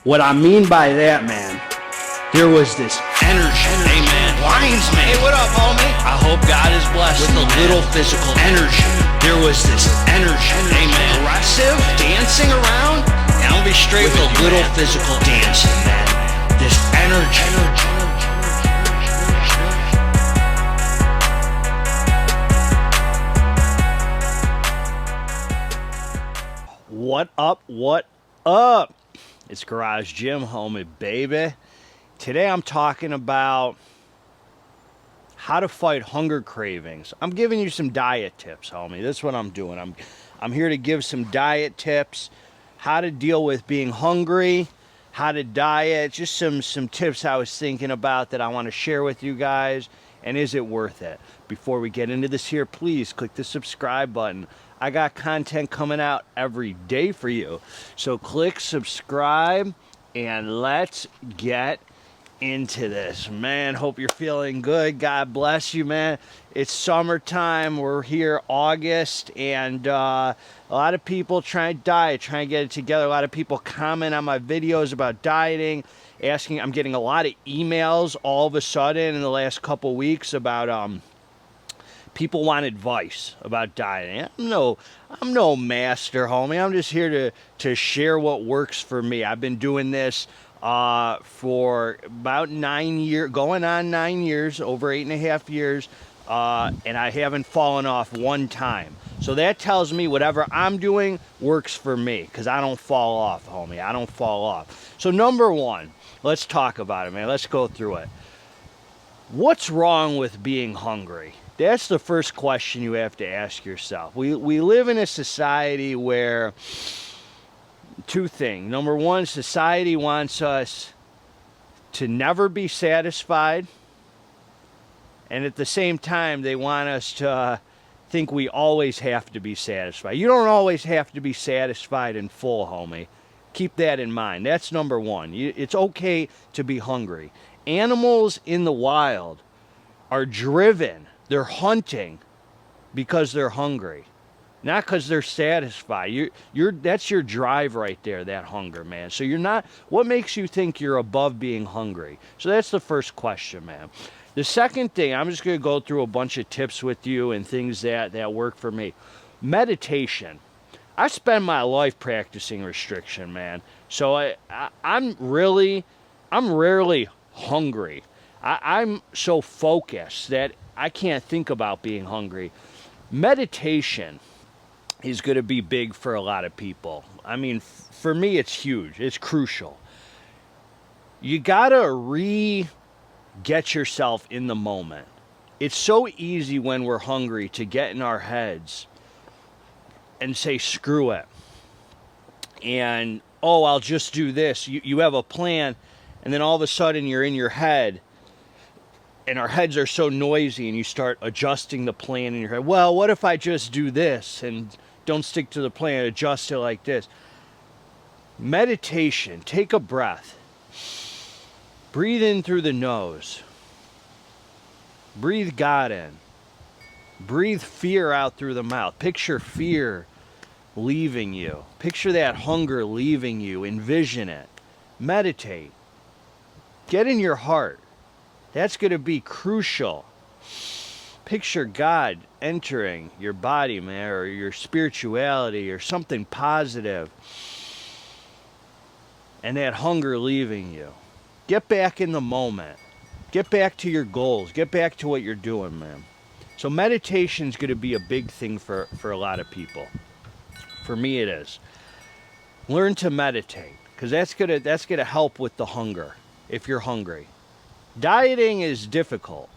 What I mean by that, man, there was this energy, amen, blinds me. Hey, what up, homie? I hope God is blessed with a little physical energy. There was this energy, amen, aggressive, dancing around, and I'll be straight with a little physical dancing, man. This energy. What up? What up? It's Garage Gym, homie, baby. Today I'm talking about how to fight hunger cravings. I'm giving you some diet tips, homie. That's what I'm doing. I'm here to give some diet tips, how to deal with being hungry, how to diet, just some tips I was thinking about that I want to share with you guys. And is it worth it? Before we get into this here, please click the subscribe button. I got content coming out every day for you. So click subscribe and let's get into this. Man, hope you're feeling good. God bless you, man. It's summertime. We're here August, and a lot of people trying to diet, trying to get it together. A lot of people comment on my videos about dieting, asking. I'm getting a lot of emails all of a sudden in the last couple weeks about people want advice about dieting. I'm no master, homie. I'm just here to share what works for me. I've been doing this for about 9 years, going on 9 years, over 8.5 years, and I haven't fallen off one time. So that tells me whatever I'm doing works for me, because I don't fall off, homie. I don't fall off. So number one, let's talk about it, man. Let's go through it. What's wrong with being hungry? That's the first question you have to ask yourself. We live in a society where two things. Number one, society wants us to never be satisfied. And at the same time, they want us to think we always have to be satisfied. You don't always have to be satisfied in full, homie. Keep that in mind. That's number one. It's okay to be hungry. Animals in the wild are driven. They're hunting because they're hungry, not because they're satisfied. That's your drive right there, that hunger, man. So you're not, what makes you think you're above being hungry? So that's the first question, man. The second thing, I'm just going to go through a bunch of tips with you and things that work for me. Meditation. I spend my life practicing restriction, man. So I'm rarely hungry. I'm so focused that I can't think about being hungry. Meditation is going to be big for a lot of people. I mean, for me, it's huge. It's crucial. You got to get yourself in the moment. It's so easy when we're hungry to get in our heads and say, screw it. And, oh, I'll just do this. You have a plan, and then all of a sudden you're in your head. And our heads are so noisy, and you start adjusting the plan in your head. Well, what if I just do this and don't stick to the plan, adjust it like this? Meditation, take a breath. Breathe in through the nose. Breathe God in. Breathe fear out through the mouth. Picture fear leaving you. Picture that hunger leaving you. Envision it. Meditate. Get in your heart. That's going to be crucial. Picture God entering your body, man, or your spirituality, or something positive. And that hunger leaving you. Get back in the moment. Get back to your goals. Get back to what you're doing, man. So meditation is going to be a big thing for a lot of people. For me, it is. Learn to meditate, because that's gonna help with the hunger if you're hungry. Dieting is difficult.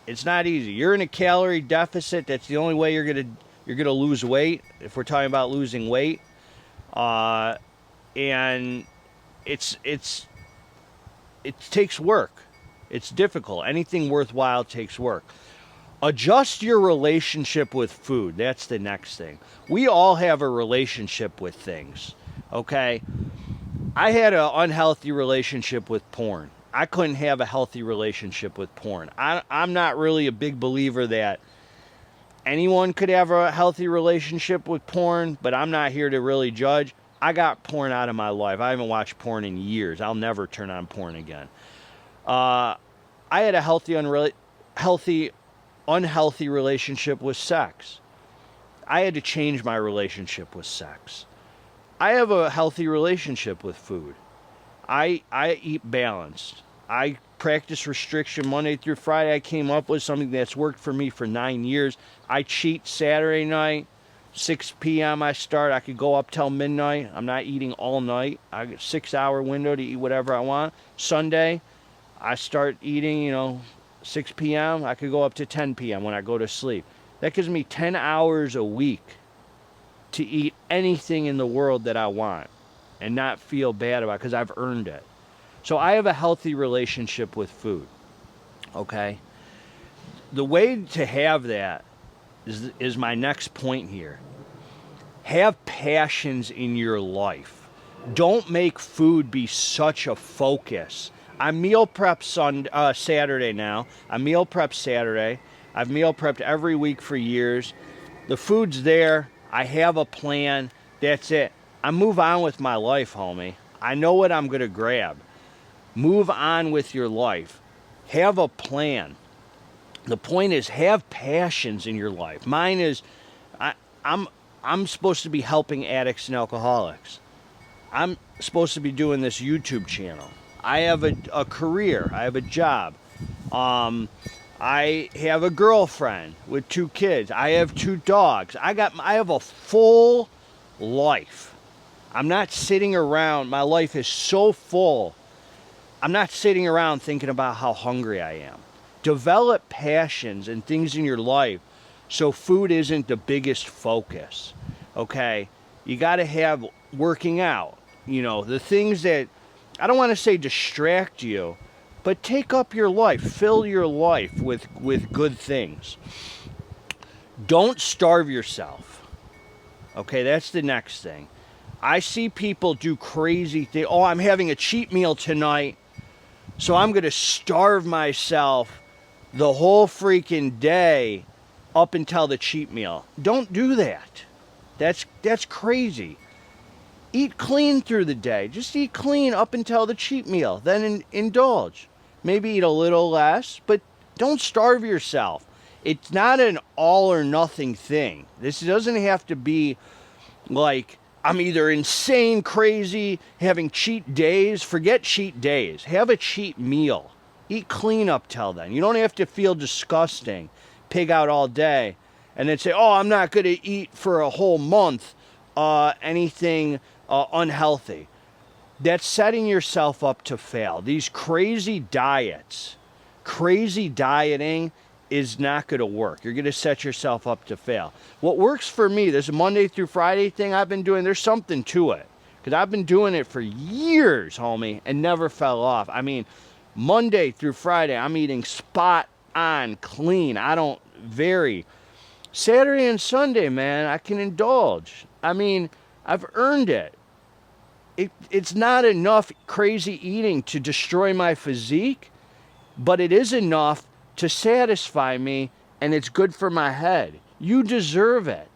It's not easy. You're in a calorie deficit. That's the only way you're gonna lose weight. If we're talking about losing weight, and it takes work. It's difficult. Anything worthwhile takes work. Adjust your relationship with food. That's the next thing. We all have a relationship with things. Okay, I had an unhealthy relationship with porn. I couldn't have a healthy relationship with porn. I'm not really a big believer that anyone could have a healthy relationship with porn, but I'm not here to really judge. I got porn out of my life. I haven't watched porn in years. I'll never turn on porn again. I had a healthy, unhealthy relationship with sex. I had to change my relationship with sex. I have a healthy relationship with food. I eat balanced. I practice restriction Monday through Friday. I came up with something that's worked for me for 9 years. I cheat Saturday night, 6 p.m. I start. I could go up till midnight. I'm not eating all night. I get a 6-hour window to eat whatever I want. Sunday, I start eating, 6 p.m. I could go up to 10 p.m. when I go to sleep. That gives me 10 hours a week to eat anything in the world that I want and not feel bad about it because I've earned it. So I have a healthy relationship with food, okay? The way to have that is my next point here. Have passions in your life. Don't make food be such a focus. I meal prep Saturday now. I meal prep Saturday. I've meal prepped every week for years. The food's there. I have a plan. That's it. I move on with my life, homie. I know what I'm going to grab. Move on with your life. Have a plan. The point is, have passions in your life. Mine is, I'm supposed to be helping addicts and alcoholics. I'm supposed to be doing this YouTube channel. I have a career. I have a job. I have a girlfriend with 2 kids. I have 2 dogs. I have a full life. I'm not sitting around. My life is so full. I'm not sitting around thinking about how hungry I am. Develop passions and things in your life so food isn't the biggest focus. Okay? You got to have working out. The things that, I don't want to say distract you, but take up your life. Fill your life with good things. Don't starve yourself. Okay, that's the next thing. I see people do crazy things. Oh, I'm having a cheat meal tonight, so I'm going to starve myself the whole freaking day up until the cheat meal. Don't do that. That's crazy. Eat clean through the day. Just eat clean up until the cheat meal. Then indulge. Maybe eat a little less, but don't starve yourself. It's not an all or nothing thing. This doesn't have to be like, I'm either insane, crazy, having cheat days. Forget cheat days. Have a cheat meal. Eat clean up till then. You don't have to feel disgusting, pig out all day, and then say, oh, I'm not going to eat for a whole month anything unhealthy. That's setting yourself up to fail. These crazy diets, crazy dieting is not going to work. You're going to set yourself up to fail. What works for me, this Monday through Friday thing I've been doing, there's something to it. Because I've been doing it for years, homie, and never fell off. I mean, Monday through Friday, I'm eating spot on, clean. I don't vary. Saturday and Sunday, man, I can indulge. I mean, I've earned it. It's not enough crazy eating to destroy my physique, but it is enough to satisfy me, and it's good for my head. You deserve it.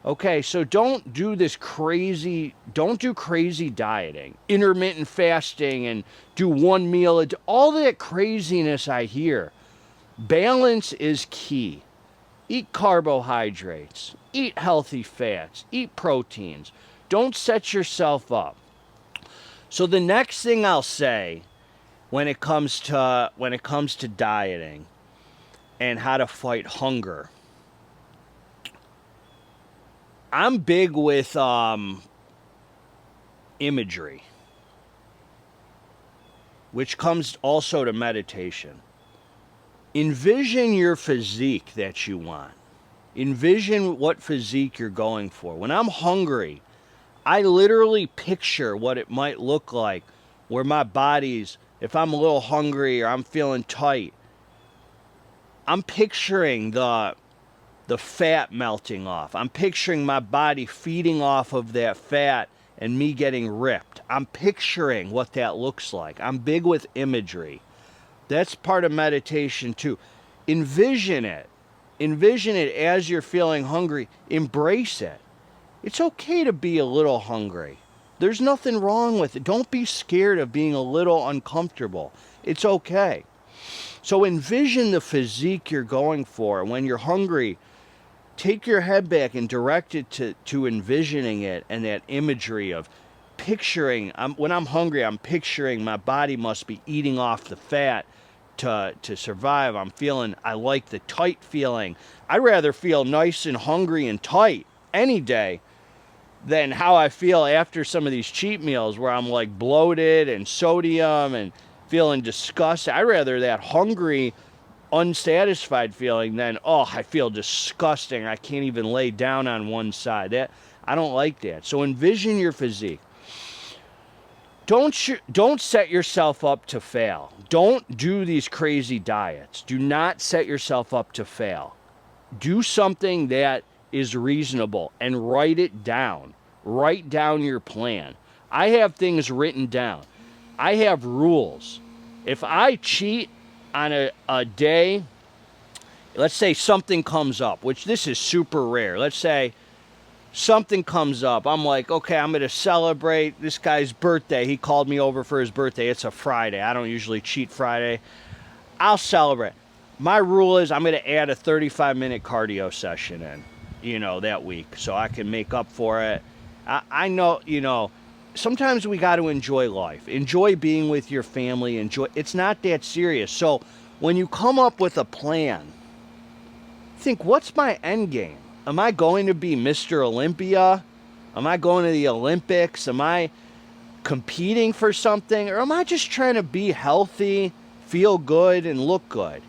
Okay, so don't do crazy dieting, intermittent fasting, and do one meal. All that craziness I hear. Balance is key. Eat carbohydrates, eat healthy fats, eat proteins. Don't set yourself up. So the next thing I'll say when it comes to dieting and how to fight hunger, I'm big with imagery, which comes also to meditation. Envision your physique that you want. Envision what physique you're going for. When I'm hungry, I literally picture what it might look like where my body's, if I'm a little hungry or I'm feeling tight, I'm picturing the fat melting off. I'm picturing my body feeding off of that fat and me getting ripped. I'm picturing what that looks like. I'm big with imagery. That's part of meditation too. Envision it. Envision it as you're feeling hungry. Embrace it. It's okay to be a little hungry. There's nothing wrong with it. Don't be scared of being a little uncomfortable. It's okay. So envision the physique you're going for. When you're hungry, take your head back and direct it to envisioning it and that imagery of picturing. When I'm hungry, I'm picturing my body must be eating off the fat to survive. I like the tight feeling. I'd rather feel nice and hungry and tight any day than how I feel after some of these cheat meals where I'm like bloated and sodium and feeling disgusted. I'd rather that hungry, unsatisfied feeling than, oh, I feel disgusting. I can't even lay down on one side. I don't like that. So envision your physique. Don't set yourself up to fail. Don't do these crazy diets. Do not set yourself up to fail. Do something that is reasonable and write it down. Write down your plan. I have things written down. I have rules. If I cheat on a day, let's say something comes up, which this is super rare. Let's say something comes up. I'm like, okay, I'm going to celebrate this guy's birthday. He called me over for his birthday. It's a Friday. I don't usually cheat Friday. I'll celebrate. My rule is I'm going to add a 35-minute cardio session in, that week so I can make up for it. I know, sometimes we got to enjoy life. Enjoy being with your family. It's not that serious. So when you come up with a plan, think, what's my end game? Am I going to be Mr. Olympia? Am I going to the Olympics? Am I competing for something? Or am I just trying to be healthy, feel good, and look good?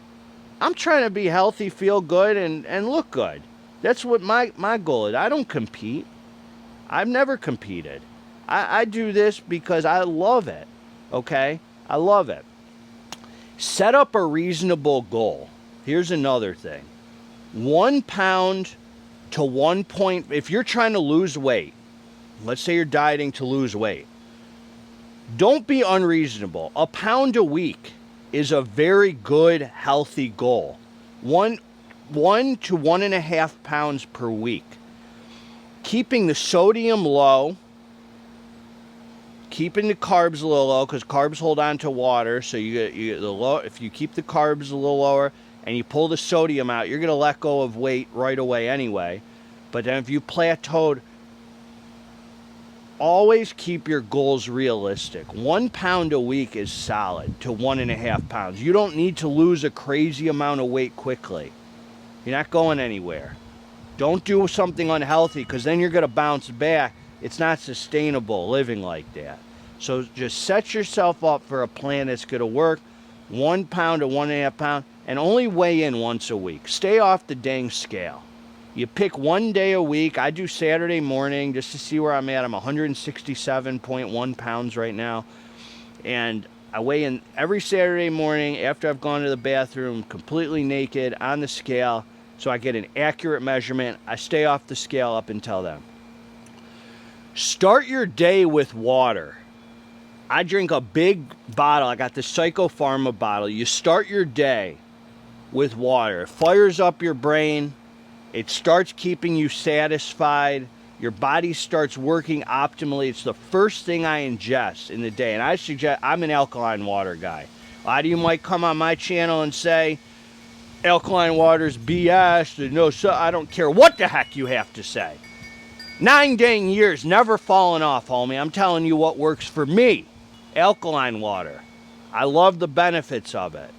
I'm trying to be healthy, feel good, and look good. That's what my goal is. I don't compete. I've never competed. I do this because I love it, okay? I love it. Set up a reasonable goal. Here's another thing. 1 pound to 1 point, if you're trying to lose weight, let's say you're dieting to lose weight, don't be unreasonable. 1 pound a week is a very good, healthy goal. 1 to 1.5 pounds per week. Keeping the sodium low, keeping the carbs a little low, because carbs hold on to water. So you get the low. If you keep the carbs a little lower and you pull the sodium out, you're going to let go of weight right away anyway. But then if you plateaued, always keep your goals realistic. 1 pound a week is solid to 1.5 pounds. You don't need to lose a crazy amount of weight quickly. You're not going anywhere. Don't do something unhealthy, because then you're going to bounce back. It's not sustainable living like that. So just set yourself up for a plan that's going to work. 1 pound to 1.5 pounds, and only weigh in once a week. Stay off the dang scale. You pick 1 day a week. I do Saturday morning just to see where I'm at. I'm 167.1 pounds right now. And I weigh in every Saturday morning after I've gone to the bathroom, completely naked on the scale, so I get an accurate measurement. I stay off the scale up until then. Start your day with water. I drink a big bottle. I got the Psychopharma bottle. You start your day with water. It fires up your brain. It starts keeping you satisfied. Your body starts working optimally. It's the first thing I ingest in the day. And I suggest, I'm an alkaline water guy. A lot of you might come on my channel and say, alkaline water's BS. I don't care what the heck you have to say. 9 dang years, never fallen off, homie. I'm telling you what works for me. Alkaline water. I love the benefits of it.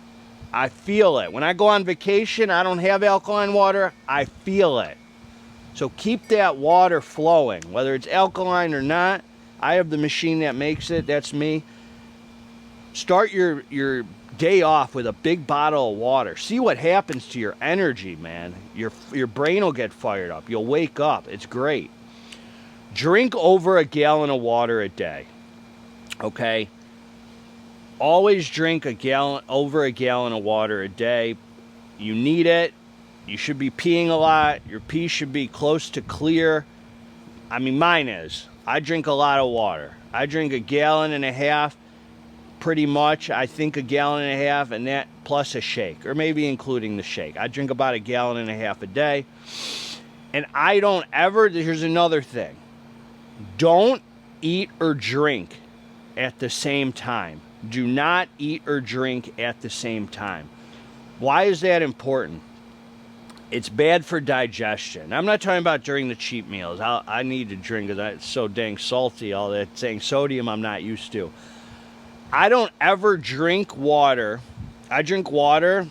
I feel it. When I go on vacation, I don't have alkaline water. I feel it. So keep that water flowing, whether it's alkaline or not. I have the machine that makes it. That's me. Start your day off with a big bottle of water. See what happens to your energy, man. Your brain will get fired up. You'll wake up. It's great. Drink over a gallon of water a day. Okay? Always drink over a gallon of water a day. You need it. You should be peeing a lot. Your pee should be close to clear. I mean, mine is. I drink a lot of water. I drink 1.5 gallons, pretty much. I think 1.5 gallons, and that plus a shake, or maybe including the shake. I drink about 1.5 gallons a day. And I don't ever, here's another thing. Don't eat or drink at the same time. Do not eat or drink at the same time. Why is that important? It's bad for digestion. I'm not talking about during the cheat meals. I need to drink because it's so dang salty, all that dang sodium I'm not used to. I don't ever drink water. I drink water.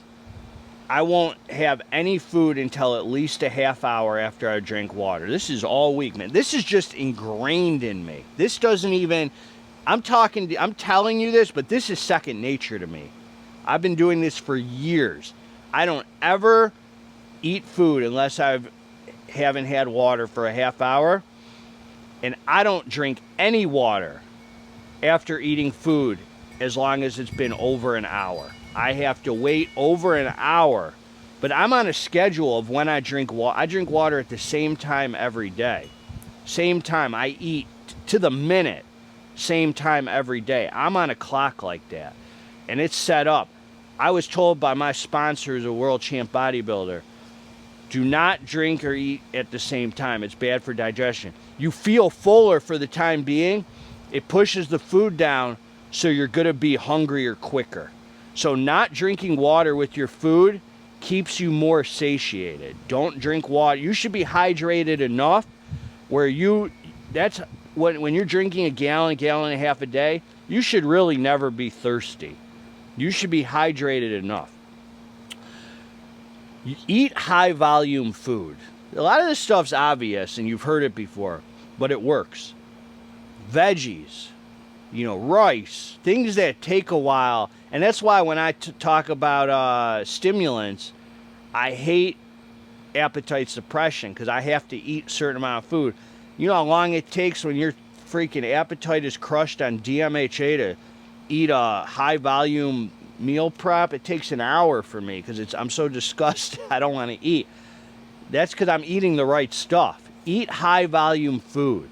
I won't have any food until at least a half hour after I drink water. This is all week, man. This is just ingrained in me. This doesn't even, I'm telling you this, but this is second nature to me. I've been doing this for years. I don't ever eat food unless I haven't had water for a half hour. And I don't drink any water after eating food as long as it's been over an hour. I have to wait over an hour. But I'm on a schedule of when I drink water. I drink water at the same time every day. Same time. I eat to the minute. Same time every day. I'm on a clock like that. And it's set up. I was told by my sponsor, who's a world champ bodybuilder, do not drink or eat at the same time. It's bad for digestion. You feel fuller for the time being. It pushes the food down, so you're going to be hungrier quicker. So not drinking water with your food keeps you more satiated. Don't drink water. You should be hydrated enough where that's when you're drinking a gallon and a half a day, you should really never be thirsty. You should be hydrated enough. You eat high volume food. A lot of this stuff's obvious and you've heard it before, but it works. Veggies, rice, things that take a while. And that's why when I talk about stimulants, I hate appetite suppression because I have to eat a certain amount of food. You know how long it takes when your freaking appetite is crushed on DMHA to eat a high volume meal prep? It takes an hour for me because I'm so disgusted. I don't want to eat. That's because I'm eating the right stuff. Eat high volume food.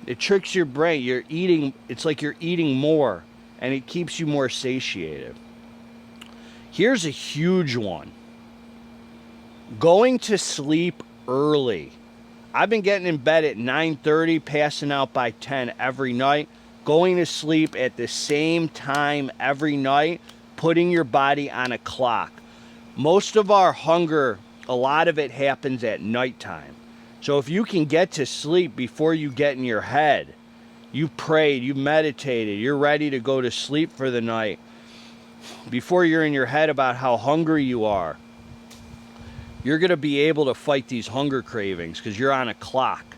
It tricks your brain. It's like you're eating more, and it keeps you more satiated. Here's a huge one. Going to sleep early. I've been getting in bed at 9:30, passing out by 10 every night. Going to sleep at the same time every night, putting your body on a clock. Most of our hunger, a lot of it happens at nighttime. So if you can get to sleep before you get in your head, you prayed, you meditated, you're ready to go to sleep for the night, before you're in your head about how hungry you are, you're going to be able to fight these hunger cravings because you're on a clock.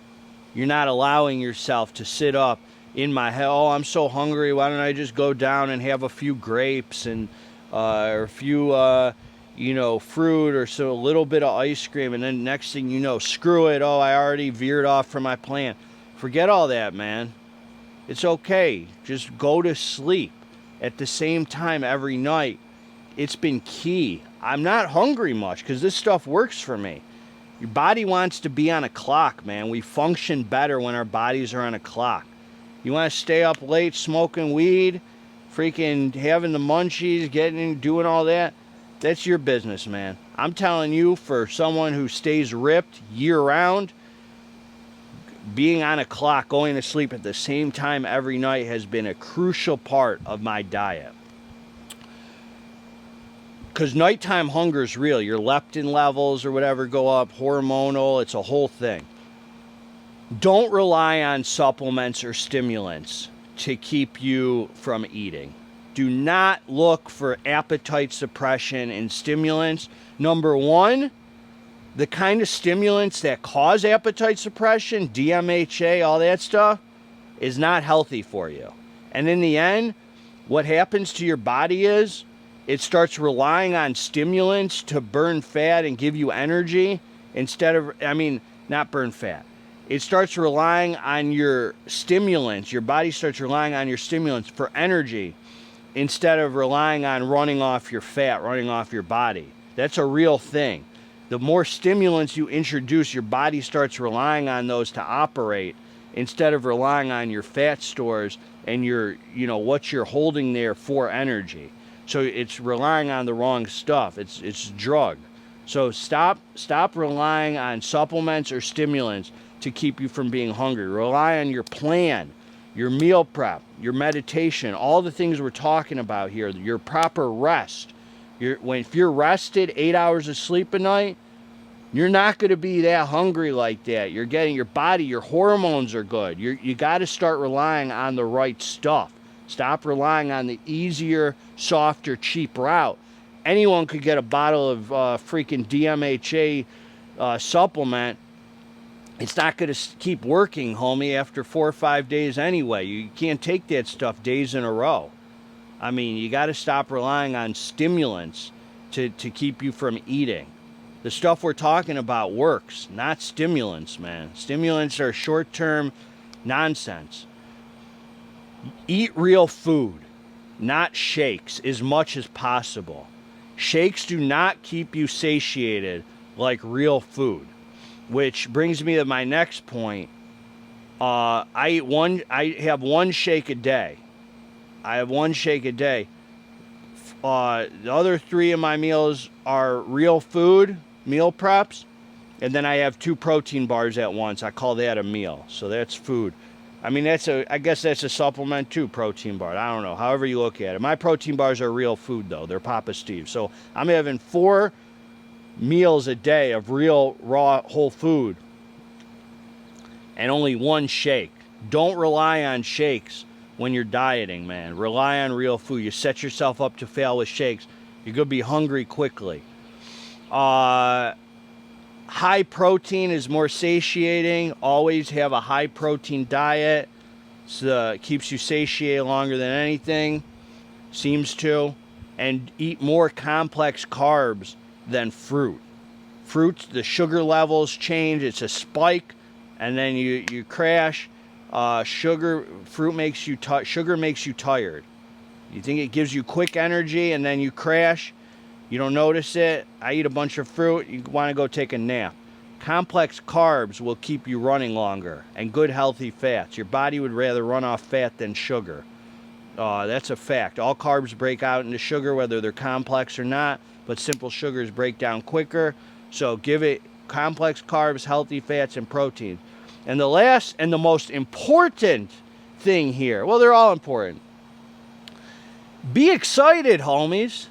You're not allowing yourself to sit up in my head, oh, I'm so hungry, why don't I just go down and have a few grapes and or a few fruit or a little bit of ice cream, and then next thing you know, screw it, oh, I already veered off from my plan. Forget all that, man. It's okay. Just go to sleep at the same time every night. It's been key. I'm not hungry much because this stuff works for me. Your body wants to be on a clock, man. We function better when our bodies are on a clock. You want to stay up late smoking weed, freaking having the munchies, doing all that? That's your business, man. I'm telling you, for someone who stays ripped year-round, being on a clock, going to sleep at the same time every night has been a crucial part of my diet. Because nighttime hunger is real. Your leptin levels or whatever go up, hormonal, it's a whole thing. Don't rely on supplements or stimulants to keep you from eating. Do not look for appetite suppression in stimulants. Number one, the kind of stimulants that cause appetite suppression, DMHA, all that stuff, is not healthy for you. And in the end, what happens to your body is it starts relying on stimulants to burn fat and give you energy instead of, not burn fat. It starts relying on your stimulants. Your body starts relying on your stimulants for energy instead of relying on running off your fat, running off your body. That's a real thing. The more stimulants you introduce, your body starts relying on those to operate instead of relying on your fat stores and your, what you're holding there for energy. So it's relying on the wrong stuff. It's drug. So stop relying on supplements or stimulants to keep you from being hungry. Rely on your plan. your meal prep, your meditation, all the things we're talking about here, your proper rest. If you're rested, 8 hours of sleep a night, you're not going to be that hungry like that. You're getting your body, your hormones are good. You got to start relying on the right stuff. Stop relying on the easier, softer, cheap route. Anyone could get a bottle of freaking DMHA supplement. It's not going to keep working, homie, after 4 or 5 days anyway. You can't take that stuff days in a row. I mean, you got to stop relying on stimulants to keep you from eating. The stuff we're talking about works, not stimulants, man. Stimulants are short-term nonsense. Eat real food, not shakes, as much as possible. Shakes do not keep you satiated like real food. Which brings me to my next point. I have one shake a day. I have one shake a day. The other 3 of my meals are real food, meal preps, and then I have 2 protein bars at once. I call that a meal. So that's food. I mean, I guess that's a supplement too, protein bar. I don't know, however you look at it. My protein bars are real food though. They're Papa Steve's. So I'm having 4 meals a day of real raw whole food and only 1 shake. Don't rely on shakes when you're dieting, man. Rely on real food. You set yourself up to fail with shakes. You're going to be hungry quickly. High protein is more satiating. Always have a high protein diet. So it keeps you satiated longer than anything. Seems to. And eat more complex carbs than fruit. Fruit, the sugar levels change. It's a spike, and then you crash. Sugar makes you tired. You think it gives you quick energy, and then you crash. You don't notice it. I eat a bunch of fruit. You want to go take a nap. Complex carbs will keep you running longer, and good healthy fats. Your body would rather run off fat than sugar. That's a fact. All carbs break out into sugar, whether they're complex or not, but simple sugars break down quicker. So give it complex carbs, healthy fats, and protein. And the last and the most important thing here, well, they're all important. Be excited, homies.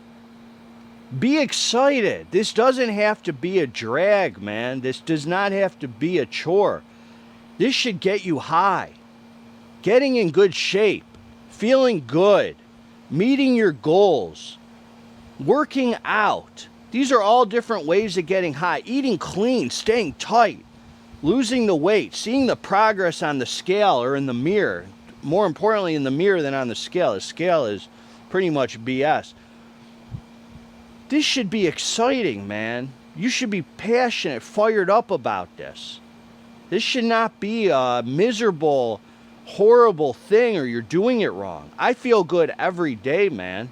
Be excited. This doesn't have to be a drag, man. This does not have to be a chore. This should get you high. Getting in good shape. Feeling good. Meeting your goals. Working out. These are all different ways of getting high. Eating clean, staying tight, losing the weight, seeing the progress on the scale or in the mirror. More importantly, in the mirror than on the scale. The scale is pretty much BS. This should be exciting, man. You should be passionate, fired up about this. This should not be a miserable, horrible thing or you're doing it wrong. I feel good every day, man.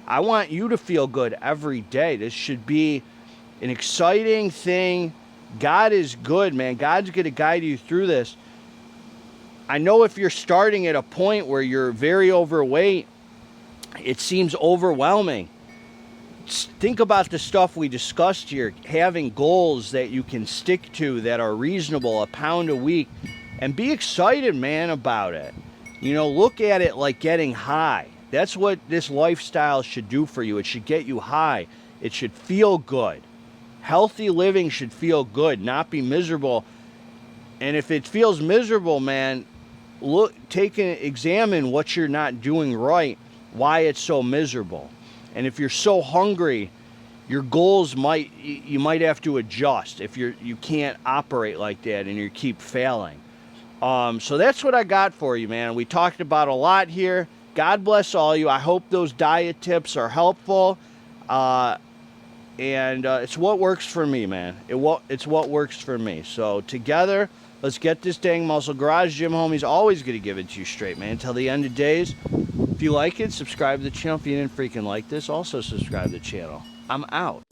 I want you to feel good every day. This should be an exciting thing. God is good, man. God's going to guide you through this. I know if you're starting at a point where you're very overweight, it seems overwhelming. Think about the stuff we discussed here. Having goals that you can stick to that are reasonable, a pound a week, and be excited, man, about it. You know, look at it like getting high. That's what this lifestyle should do for you. It should get you high. It should feel good. Healthy living should feel good, not be miserable. And if it feels miserable, man, examine what you're not doing right, why it's so miserable. And if you're so hungry, your goals you might have to adjust if you can't operate like that and you keep failing. So that's what I got for you, man. We talked about a lot here. God bless all you. I hope those diet tips are helpful. And it's what works for me, man. It's what works for me. So together, let's get this dang muscle. Garage Gym Homie's always going to give it to you straight, man, until the end of days. If you like it, subscribe to the channel. If you didn't freaking like this, also subscribe to the channel. I'm out.